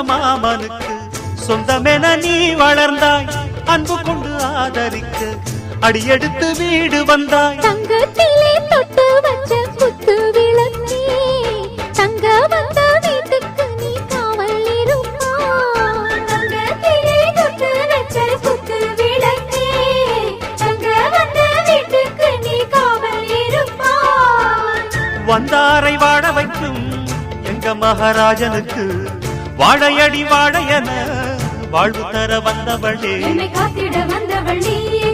மாமனுக்கு சொந்தமென நீ வளர்ந்தாய் அன்பு கொண்டு ஆதரிக்க அடியெடுத்து வீடு வந்தாய் தங்கத்திலே தொட்டு வச்ச குத்து விளக்கே தங்க வந்த வீட்டுக்கு நீ காவல் இருப்பாய் தங்கத்திலே தொட்டு வச்ச குத்து விளக்கே தங்க வந்த வீட்டுக்கு நீ காவல் இருப்பாய் வந்தாரை வாழ வைக்கும் எங்க மகாராஜனுக்கு வாழையடி வாழையன வாழ்வு தர வந்தவளே என்னை காத்திட வந்தவள் நீயே